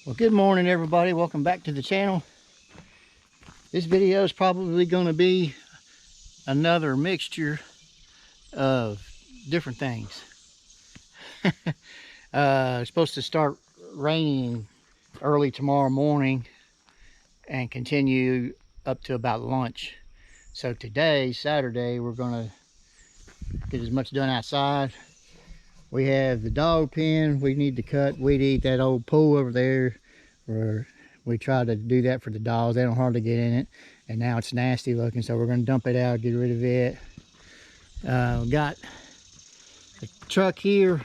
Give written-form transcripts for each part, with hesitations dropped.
Well, good morning everybody. Welcome back to the channel. This video is probably going to be another mixture of different things. It's supposed to start raining early tomorrow morning and continue up to about lunch. So today, Saturday, we're going to get as much done outside. We have the dog pen we need to cut. We'd eat that old pool over there where we tried to do that for the dogs. They don't hardly get in it, and now it's nasty looking, so we're going to dump it out, get rid of it. We got the truck here.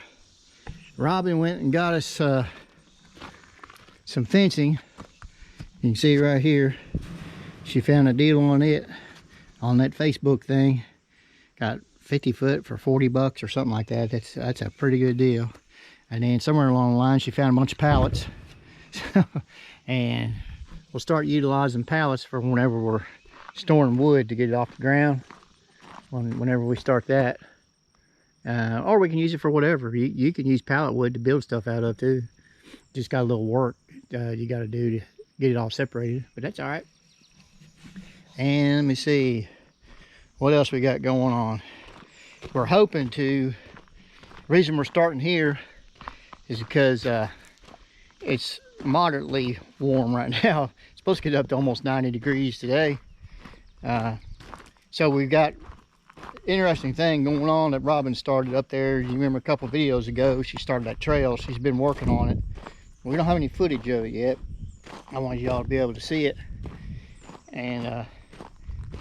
Robin went and got us some fencing. You can see right here, she found a deal on it on that Facebook thing. Got 50 foot for 40 bucks or something like that. That's a pretty good deal. And then somewhere along the line she found a bunch of pallets. And we'll start utilizing pallets for whenever we're storing wood to get it off the ground, whenever we start that. Or we can use it for whatever. You can use pallet wood to build stuff out of too. Just got a little work you got to do to get it all separated, but that's all right. And let me see what else we got going on. We're hoping to, the reason we're starting here is because it's moderately warm right now. It's supposed to get up to almost 90 degrees today. So we've got interesting thing going on that Robin started up there. You remember a couple videos ago, she started that trail. She's been working on it. We don't have any footage of it yet. I want y'all to be able to see it. And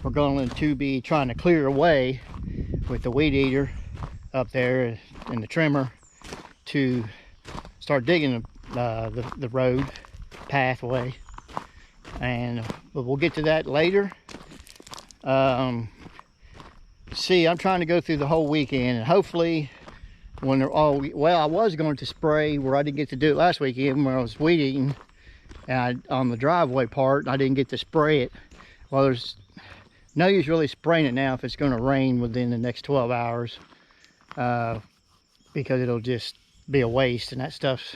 we're going to be trying to clear away with the weed eater up there and the trimmer to start digging the road pathway. And but we'll get to that later. See, I'm trying to go through the whole weekend, and hopefully when they're all, well, I was going to spray where I didn't get to do it last weekend when I was weed eating and on the driveway part. I didn't get to spray it. Well, there's no use really spraying it now if it's going to rain within the next 12 hours, because it'll just be a waste, and that stuff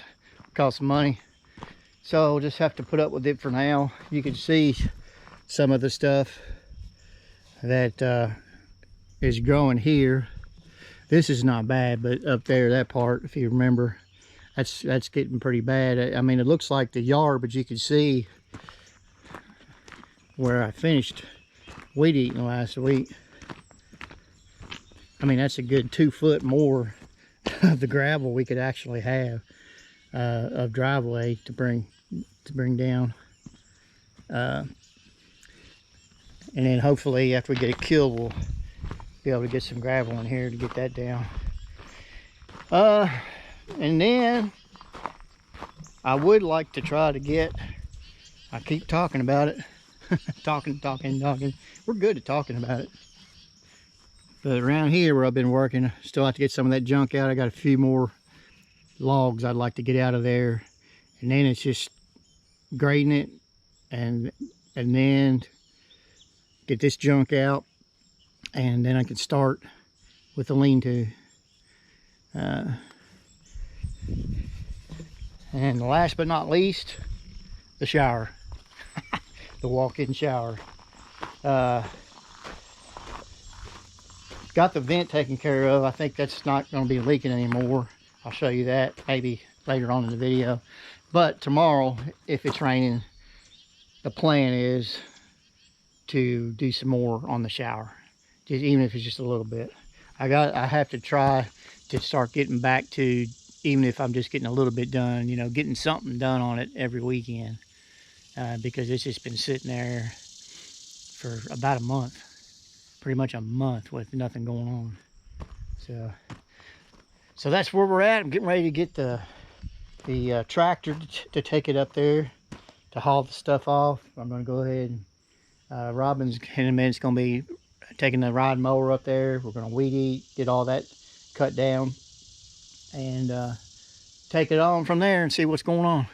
costs money. So we'll just have to put up with it for now. You can see some of the stuff that is growing here. This is not bad, but up there, that part, if you remember, that's getting pretty bad. I mean, it looks like the yard, but you can see where I finished weed eating last week. I mean, that's a good 2 foot more of the gravel we could actually have of driveway to bring down. And then hopefully after we get it killed, we'll be able to get some gravel in here to get that down. And then I would like to try to get, I keep talking about it, talking. We're good at talking about it. But around here where I've been working, I still have to get some of that junk out. I got a few more logs I'd like to get out of there. And then it's just grading it and then get this junk out. And then I can start with the lean-to. And last but not least, the shower. The walk-in shower. Got the vent taken care of. I think that's not going to be leaking anymore. I'll show you that maybe later on in the video. But tomorrow, if it's raining, the plan is to do some more on the shower. Just, even if it's just a little bit. I have to try to start getting back to, even if I'm just getting a little bit done, you know, getting something done on it every weekend. Because it's just been sitting there for about a month. Pretty much a month with nothing going on. So that's where we're at. I'm getting ready to get the tractor to take it up there to haul the stuff off. I'm going to go ahead and Robin's in a minute's going to be taking the ride mower up there. We're going to weed eat, get all that cut down, and take it on from there and see what's going on.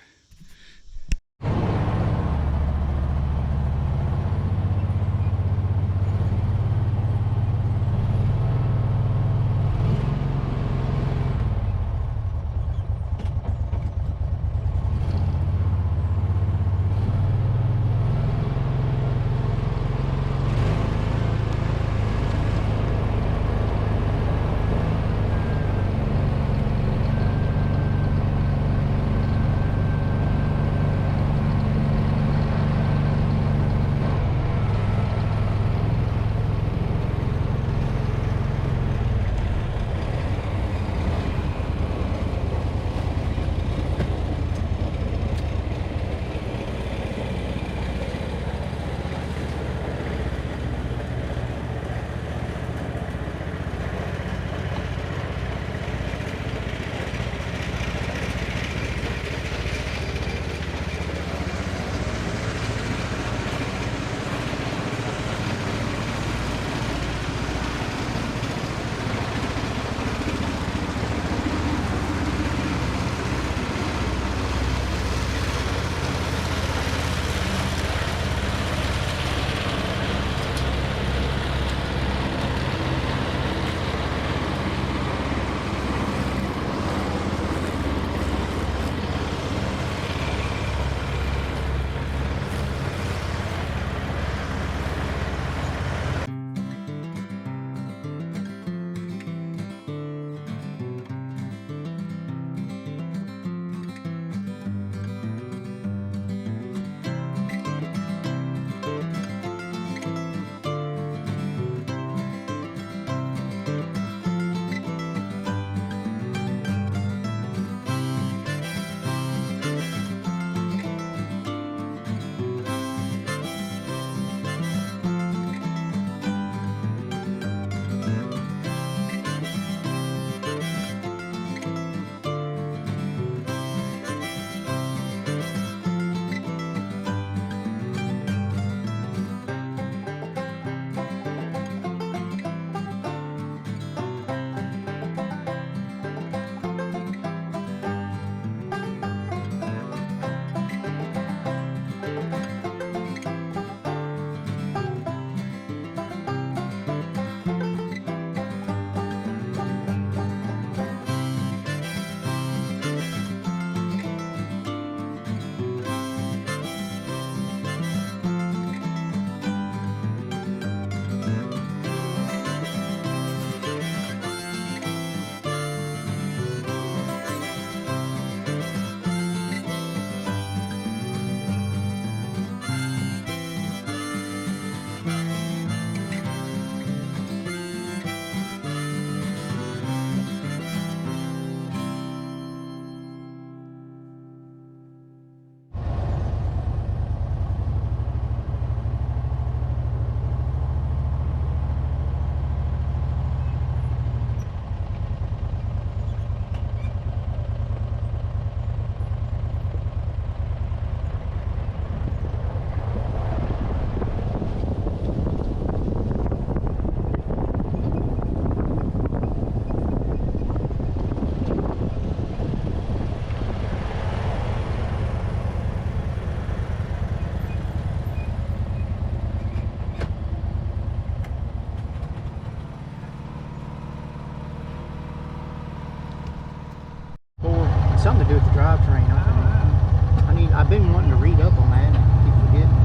I've been wanting to read up on that. I keep forgetting.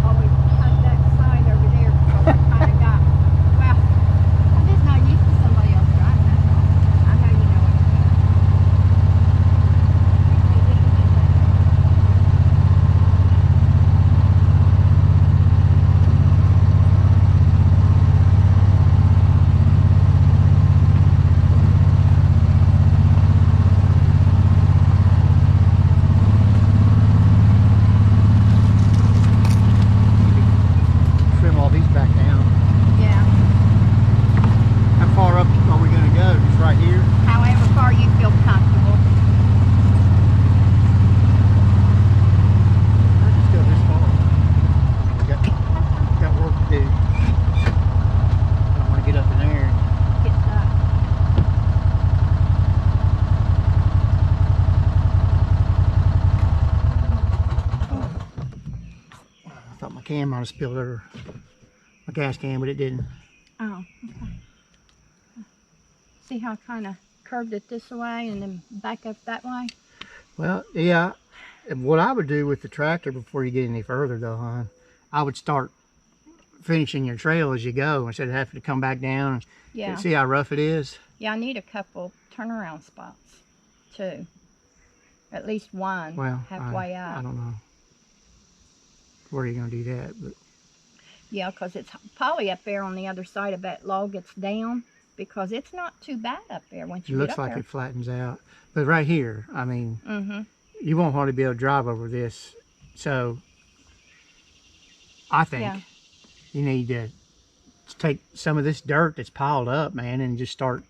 Always cut that side over there because I kind of got, well, I'm just not used to somebody else driving that. I know you know what you mean. Trim all these back down. Yeah. How far up are we going to go? Just right here? However far you feel comfortable. I'll just go this far. Got work to do. I don't want to get up in there. Get stuck. I thought my can might have spilled over my gas can, but it didn't. Oh, okay. See how I kind of curved it this way and then back up that way? Well, yeah. What I would do with the tractor before you get any further, though, hon, I would start finishing your trail as you go instead of having to come back down. Yeah. See how rough it is? Yeah, I need a couple turnaround spots, too. At least one Well, halfway I up. don't know where you're going to do that, but Yeah, because it's probably up there on the other side of that log it's down, because it's not too bad up there once it you looks get up like there. it flattens out. But right here, I mean, Mm-hmm. you won't hardly be able to drive over this. So I think Yeah. you need to take some of this dirt that's piled up, man, and just start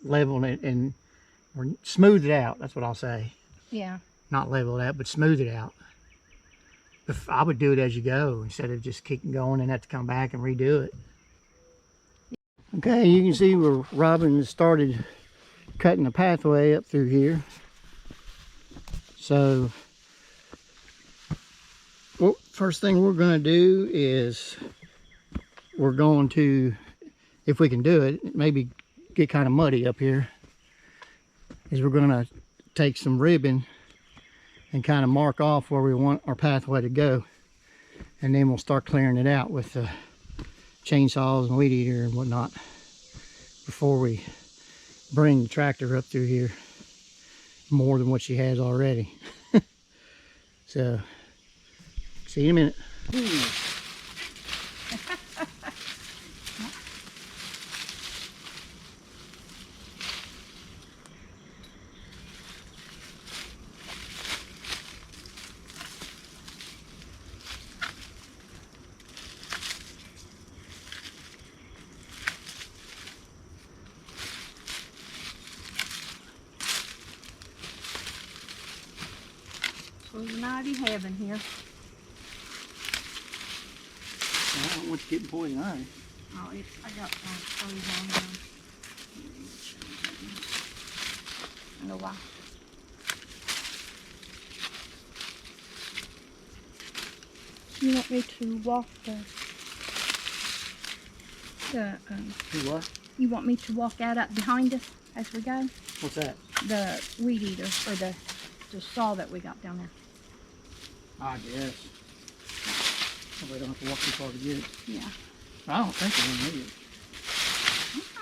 leveling it and or smooth it out. That's what I'll say. Yeah. Not level it out, but smooth it out. I would do it as you go instead of just keeping going and have to come back and redo it. Okay, you can see where Robin started cutting a pathway up through here. So, well, first thing we're going to do is we're going to, if we can do it, maybe get kind of muddy up here, is we're going to take some ribbon and kind of mark off where we want our pathway to go, and then we'll start clearing it out with the chainsaws and weed eater and whatnot before we bring the tractor up through here more than what she has already. So see you in a minute. Well, you're not in heaven here. I don't want you getting poison ivy. Oh, I got one clothes on now. I know why. You want me to walk Do what? you want me to walk out up behind us as we go? What's that? The weed eater, or the saw that we got down there. I guess. We don't have to walk too far to get it. Yeah. I don't think we're going to need it.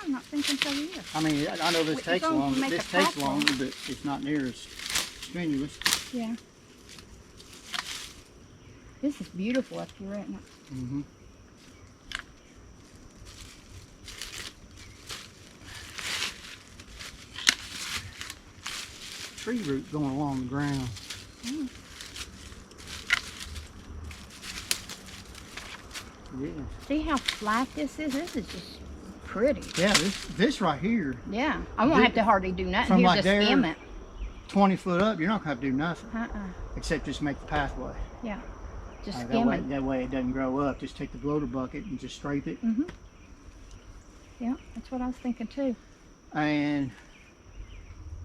I'm not thinking so either. I mean, I know this As takes long as long. we make This a takes pathway. long, but it's not near as strenuous. Yeah. This is beautiful up here, isn't it? Mm-hmm. Tree root going along the ground. Mm. Yeah. See how flat this is? This is just pretty. Yeah, this right here, Yeah. I won't have to hardly do nothing. From Here's like a there- skim it. 20 foot up, you're not going to have to do nothing Uh-uh. except just make the pathway. Yeah. Just That skim it. way it doesn't grow up. Just take the bloater bucket and just scrape it. Mm-hmm. Yeah, that's what I was thinking too. And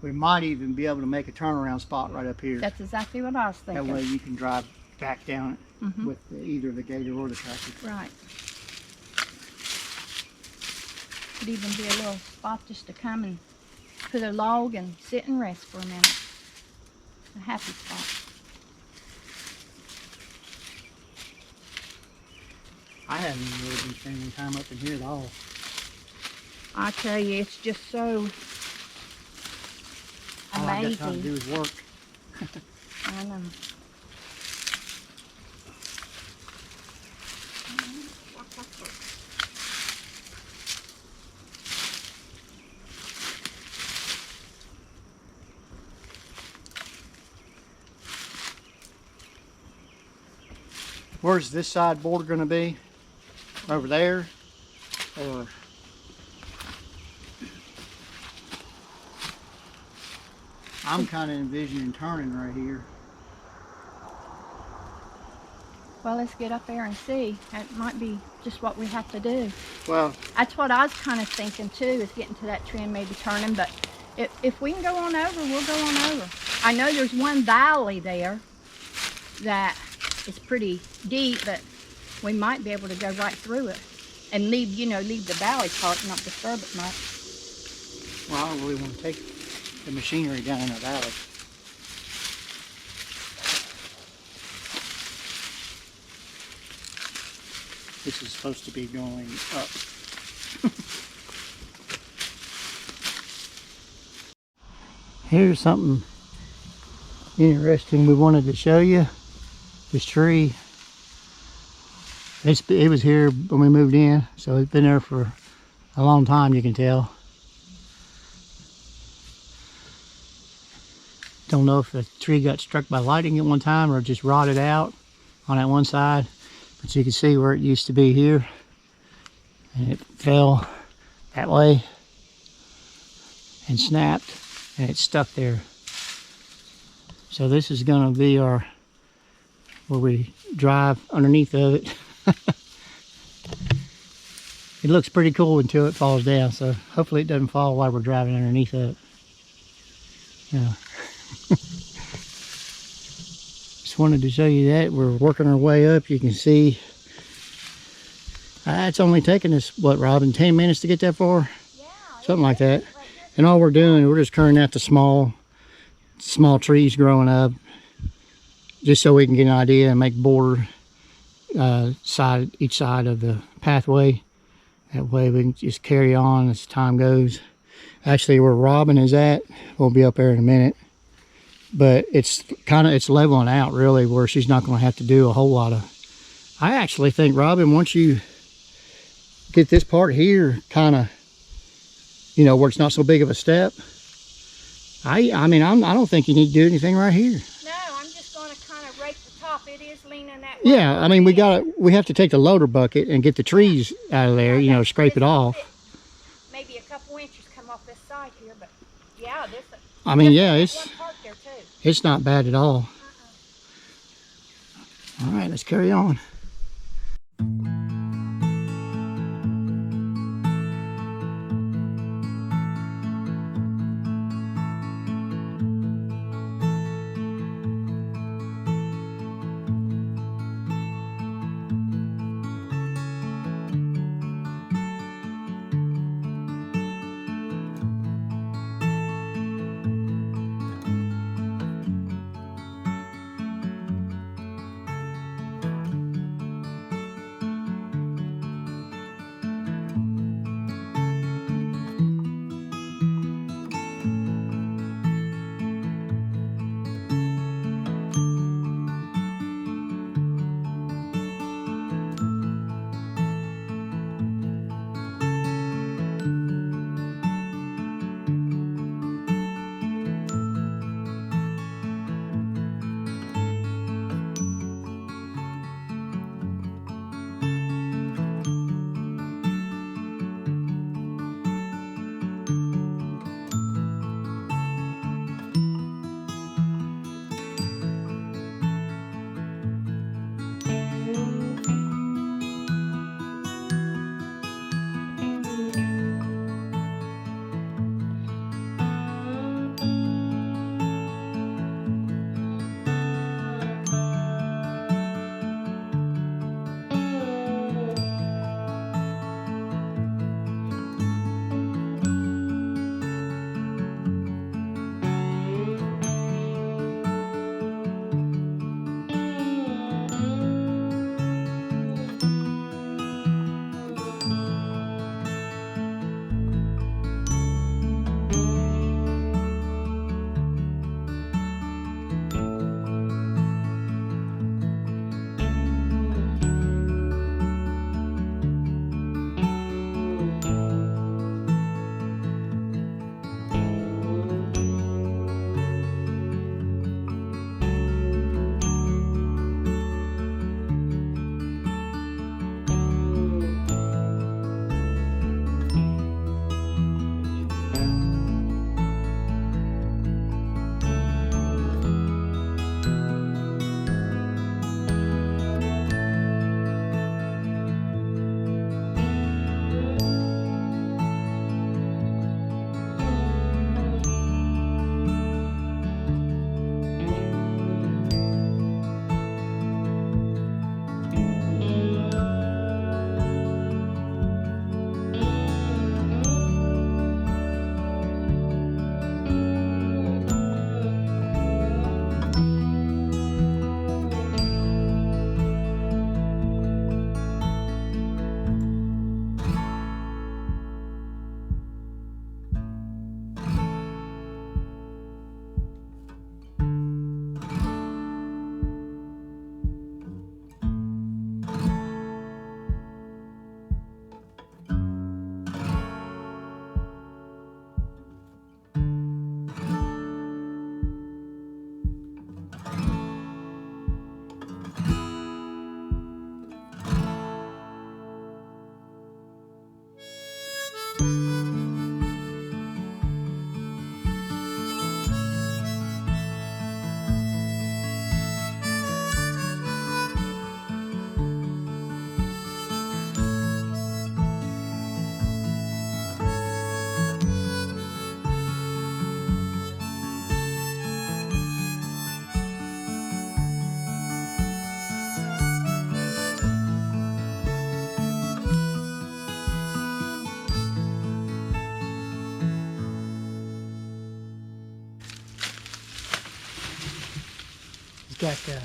we might even be able to make a turnaround spot right up here. That's exactly what I was That thinking. way you can drive back down it Mhm. with either the gator or the tractor. Right. Could even be a little spot just to come and put a log and sit and rest for a minute. a happy spot. I haven't really been spending time up in here at all. I tell you, it's just so All I've got time to amazing. do is work. I know. Where's this side border going to be? Over there? Or I'm kind of envisioning turning right here. Well, let's get up there and see. That might be just what we have to do. Well, That's what I was kind of thinking too, is getting to that tree and maybe turning. But if we can go on over, we'll go on over. I know there's one valley there that is pretty deep, but we might be able to go right through it and leave, you know, leave the valley part and not disturb it much. well, I don't really want to take the machinery down in the valley. This is supposed to be going up. Here's something interesting we wanted to show you. This tree, it was here when we moved in, so it's been there for a long time, you can tell. Don't know if the tree got struck by lightning at one time or just rotted out on that one side, but you can see where it used to be here, and it fell that way and snapped, and it's stuck there. So this is going to be our, where we drive underneath of it. It looks pretty cool until it falls down, so hopefully it doesn't fall while we're driving underneath of it. Yeah. Just wanted to show you that. We're working our way up. You can see it's only taken us, what, Robin, 10 minutes to get that far? Yeah. Something like that. And all we're doing, we're just clearing out the small trees growing up, just so we can get an idea and make border each side of the pathway. That way we can just carry on as time goes. Actually, where Robin is at, we'll be up there in a minute, but it's leveling out really, where she's not going to have to do a whole lot of. I actually think, Robin, once you get this part here kind of, you know, where it's not so big of a step, I mean, I don't think you need to do anything right here. No, I'm just going to kind of rake the top. It is leaning that way. Yeah, I mean, we have to take the loader bucket and get the trees out of there, you know, scrape it off. Maybe a couple inches come off this side here, but yeah, this. I mean, yeah, one part there too. it's not bad at all. All right, let's carry on. It's got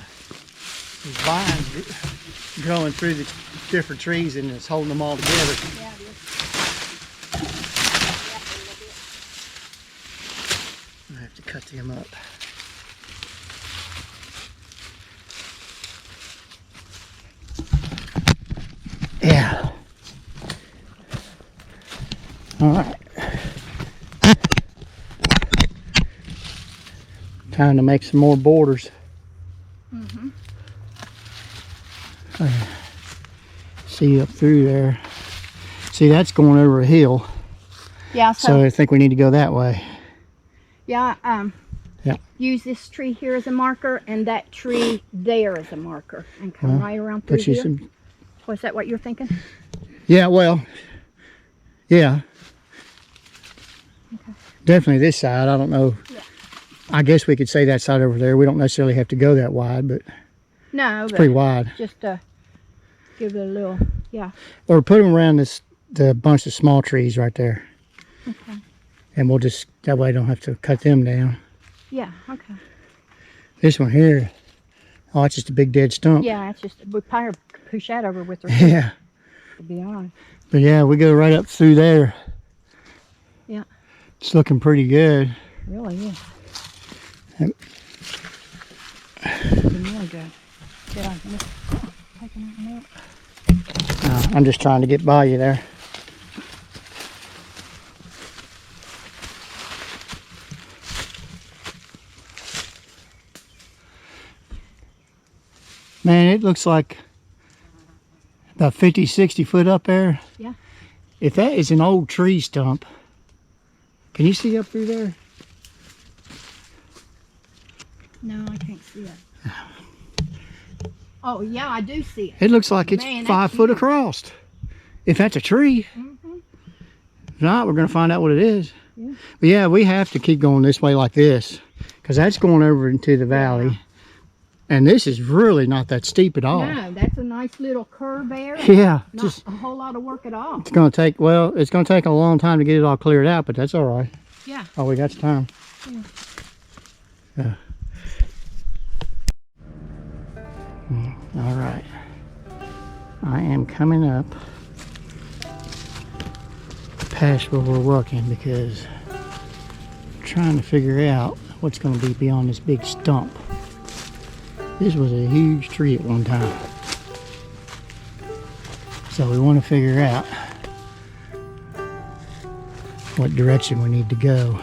these vines growing through the different trees, and it's holding them all together. Yeah, it is. I have to cut them up. Yeah. All right. Time to make some more borders. Mm-hmm. See up through there. See, that's going over a hill. Yeah, So I think we need to go that way. yeah, Yeah. use this tree here as a marker and that tree there as a marker and come right around through Put you here. some. Was that what you're thinking? Yeah, well, yeah. Okay. Definitely this side. I don't know. Yeah. I guess we could say that side over there. We don't necessarily have to go that wide, but No, it's but pretty wide. just give it a little, yeah. Or put them around the bunch of small trees right there. Okay. And we'll just, that way I don't have to cut them down. Yeah, okay. This one here, oh, it's just a big dead stump. Yeah, it's just, we probably push that over with her, Yeah. to be honest. But yeah, we go right up through there. Yeah. It's looking pretty good. Really is. Yep. Looking really good. Did I miss taking that one out? I'm just trying to get by you there. Man, it looks like about 50, 60 foot up there. Yeah. If that is an old tree stump, can you see up through there? No, I can't see it. Oh, yeah, I do see it. It looks like it's Man, 5 that's foot huge. across. If that's a tree. Mm-hmm. If not, we're going to find out what it is. Yeah. But yeah, we have to keep going this way like this, because that's going over into the valley. Yeah. And this is really not that steep at all. No, that's a nice little curve there. Yeah, Not just a whole lot of work at all. it's going to take, well, it's going to take a long time to get it all cleared out, but that's all right. Yeah. Oh, we got time. Yeah. Yeah. All right. I am coming up past where we're working because I'm trying to figure out what's going to be beyond this big stump. This was a huge tree at one time. So we want to figure out what direction we need to go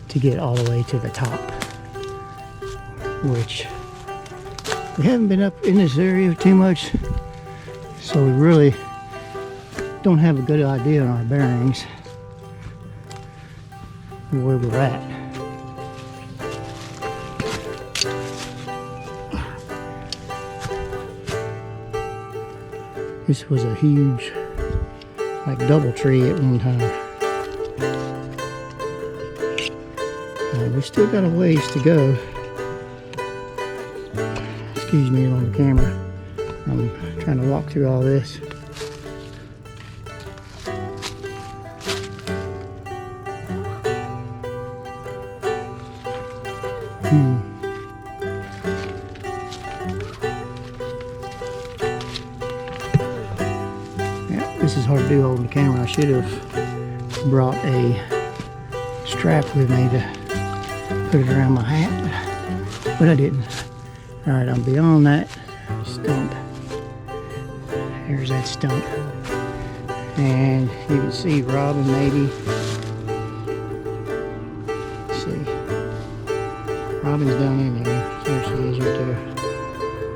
to get all the way to the top, which we haven't been up in this area too much, so we really don't have a good idea on our bearings where we're at. This was a huge, like, double tree at one time. We still got a ways to go. Excuse me on the camera. I'm trying to walk through all this. Yeah, this is hard to do holding the camera. I should have brought a strap with me to put it around my hat, but I didn't. All right, I'm beyond that stump. There's that stump. And you can see Robin maybe. Let's see. Robin's down in there. There she is right there,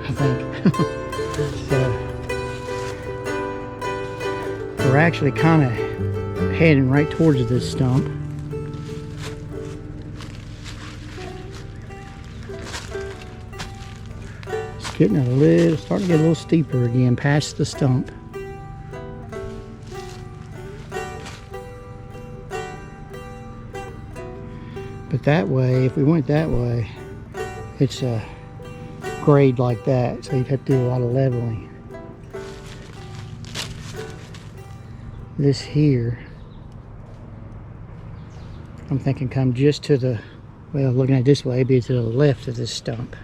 I think. So, we're actually kind of heading right towards this stump. Getting a little, starting to get a little steeper again past the stump. But that way, if we went that way, it's a grade like that, so you'd have to do a lot of leveling. This here, I'm thinking come just to the, well, looking at it this way, it'd be to the left of this stump.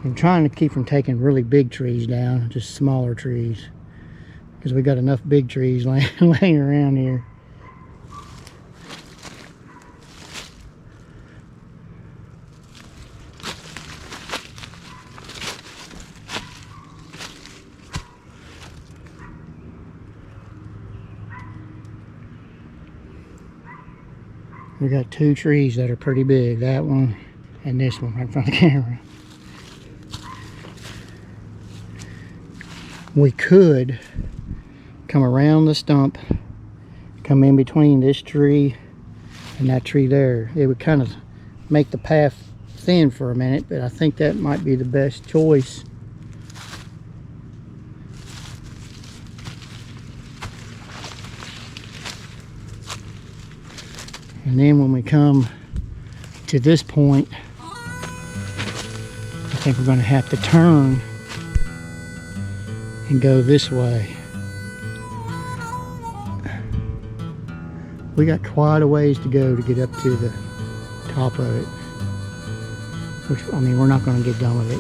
I'm trying to keep from taking really big trees down, just smaller trees, because we got enough big trees laying around here. We got 2 trees that are pretty big, that one and this one right in front of the camera. We could come around the stump, come in between this tree and that tree there. It would kind of make the path thin for a minute, but I think that might be the best choice. And then when we come to this point, I think we're going to have to turn and go this way. We got quite a ways to go to get up to the top of it, which, I mean, we're not going to get done with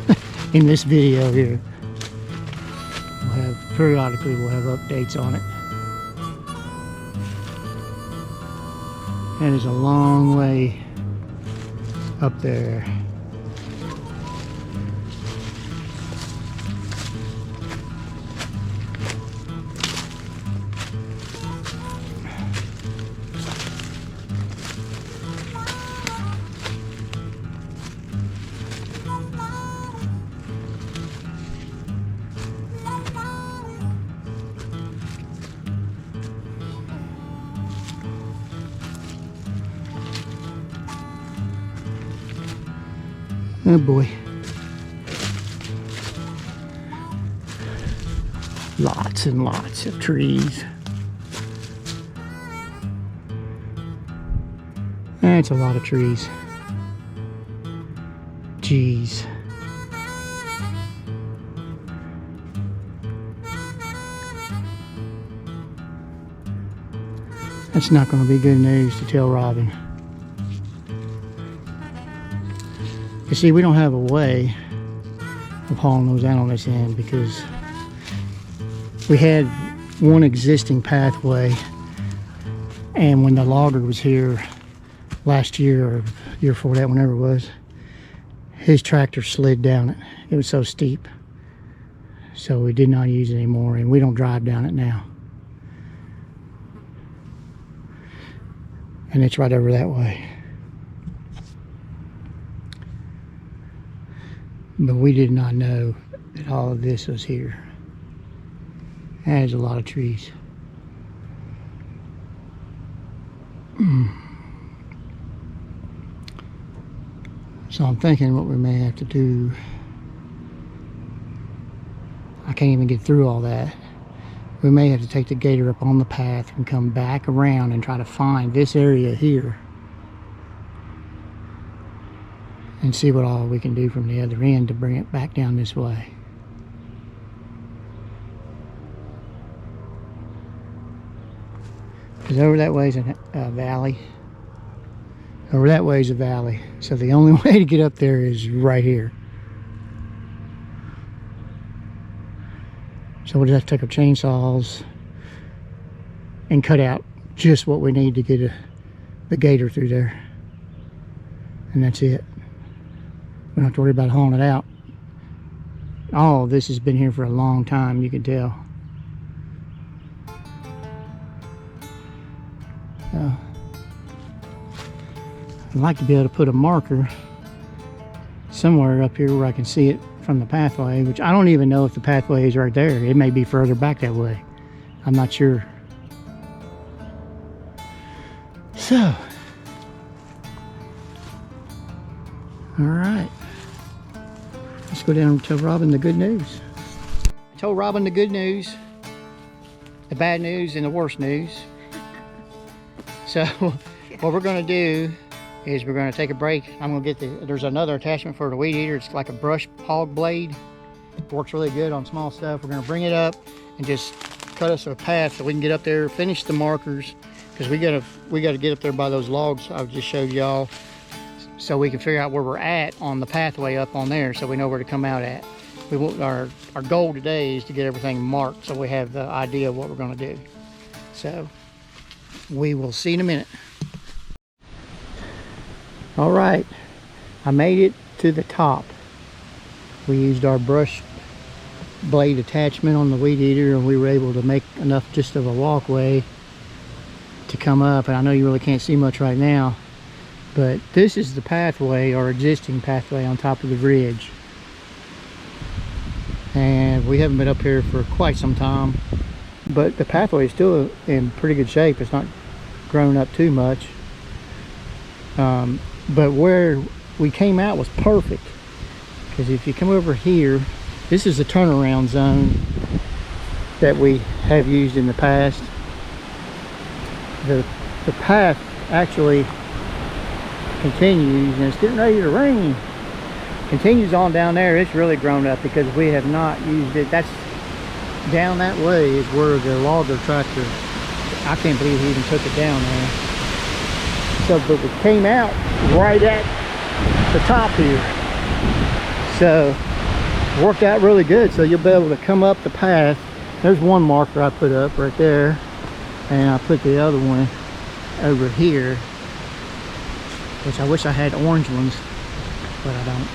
it in this video here. Periodically we'll have updates on it. That is a long way up there. Oh boy. Lots and lots of trees. That's a lot of trees. Jeez. That's not going to be good news to tell Robin. You see, we don't have a way of hauling those out on this end because we had one existing pathway, and when the logger was here last year or year before that, whenever it was, his tractor slid down it. It was so steep, so we did not use it anymore, and we don't drive down it now. And it's right over that way. But we did not know that all of this was here. That is a lot of trees. So I'm thinking what we may have to do, I can't even get through all that. We may have to take the gator up on the path and come back around and try to find this area here and see what all we can do from the other end to bring it back down this way. Because over that way is a valley. Over that way is a valley. So the only way to get up there is right here. So we'll just have to take our chainsaws and cut out just what we need to get the gator through there. And that's it. We don't have to worry about hauling it out. All of this has been here for a long time, you can tell. So, I'd like to be able to put a marker somewhere up here where I can see it from the pathway, which I don't even know if the pathway is right there. It may be further back that way. I'm not sure. So, all right. Let's go down and tell Robin the good news. I told Robin the good news, the bad news, and the worst news. So what we're going to do is we're going to take a break. I'm going to get there's another attachment for the weed eater. It's like a brush hog blade. It works really good on small stuff. We're going to bring it up and just cut us a path so we can get up there, finish the markers, because we got to get up there by those logs I just showed y'all. so we can figure out where we're at on the pathway up on there, so we know where to come out at. We want our goal today is to get everything marked so we have the idea of what we're going to do. So we will see in a minute. All right, I made it to the top. We used our brush blade attachment on the weed eater, and we were able to make enough just of a walkway to come up. And I know you really can't see much right now, but this is the pathway, our existing pathway on top of the ridge. And we haven't been up here for quite some time, but the pathway is still in pretty good shape. It's not grown up too much, but where we came out was perfect, because if you come over here, this is the turnaround zone that we have used in the past. The path actually continues, and it's getting ready to rain. Continues on down there. It's really grown up because we have not used it. That's down that way is where the logger tractor, I can't believe he even took it down there. So, but we came out right at the top here. So, worked out really good. So you'll be able to come up the path. There's one marker I put up right there, and I put the other one over here, which I wish I had orange ones, but I don't.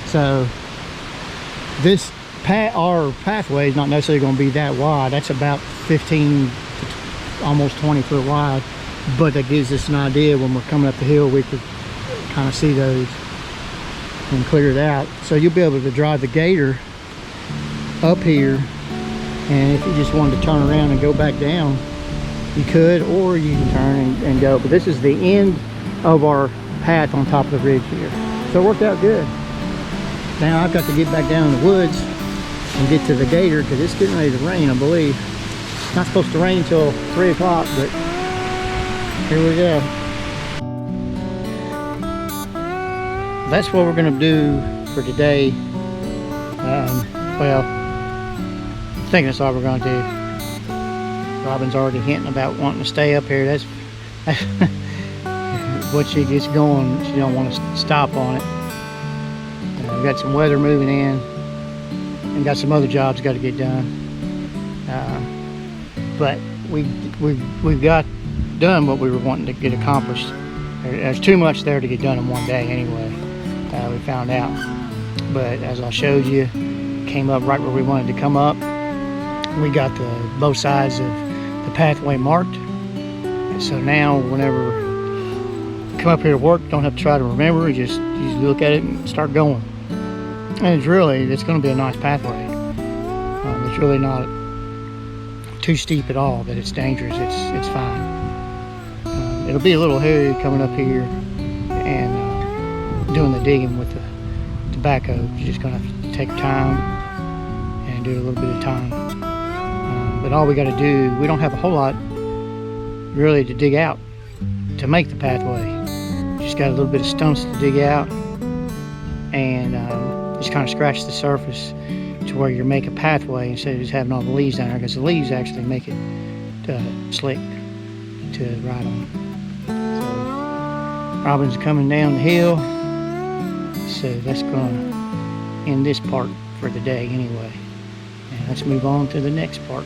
So this our pathway is not necessarily going to be that wide. That's about 15 to almost 20 foot wide, but that gives us an idea when we're coming up the hill. We could kind of see those and clear it out. So you'll be able to drive the gator up here, and if you just wanted to turn around and go back down, you could, or you can turn and go. But this is the end of our path on top of the ridge here. So it worked out good. Now I've got to get back down in the woods and get to the gator, because it's getting ready to rain, I believe. It's not supposed to rain until 3 o'clock, but here we go. That's what we're going to do for today. Well, I think that's all we're going to do. Robin's already hinting about wanting to stay up here. That's what she gets going. She don't want to stop on it. We've got some weather moving in, and got some other jobs got to get done. But we've got done what we were wanting to get accomplished. There's too much there to get done in one day anyway. We found out. But as I showed you, came up right where we wanted to come up. We got both sides of the pathway marked. And so now whenever you come up here to work, don't have to try to remember. You just look at it and start going. And it's going to be a nice pathway. It's really not too steep at all that it's dangerous. It's fine. It'll be a little hairy coming up here and doing the digging with the tobacco. You're just going to have to take your time and do it a little bit of time. But all we got to do, we don't have a whole lot really to dig out to make the pathway. Just got a little bit of stumps to dig out, and just kind of scratch the surface to where you make a pathway instead of just having all the leaves down there, because the leaves actually make it slick to ride on. So Robin's coming down the hill, so that's going to end this part for the day anyway. And let's move on to the next part.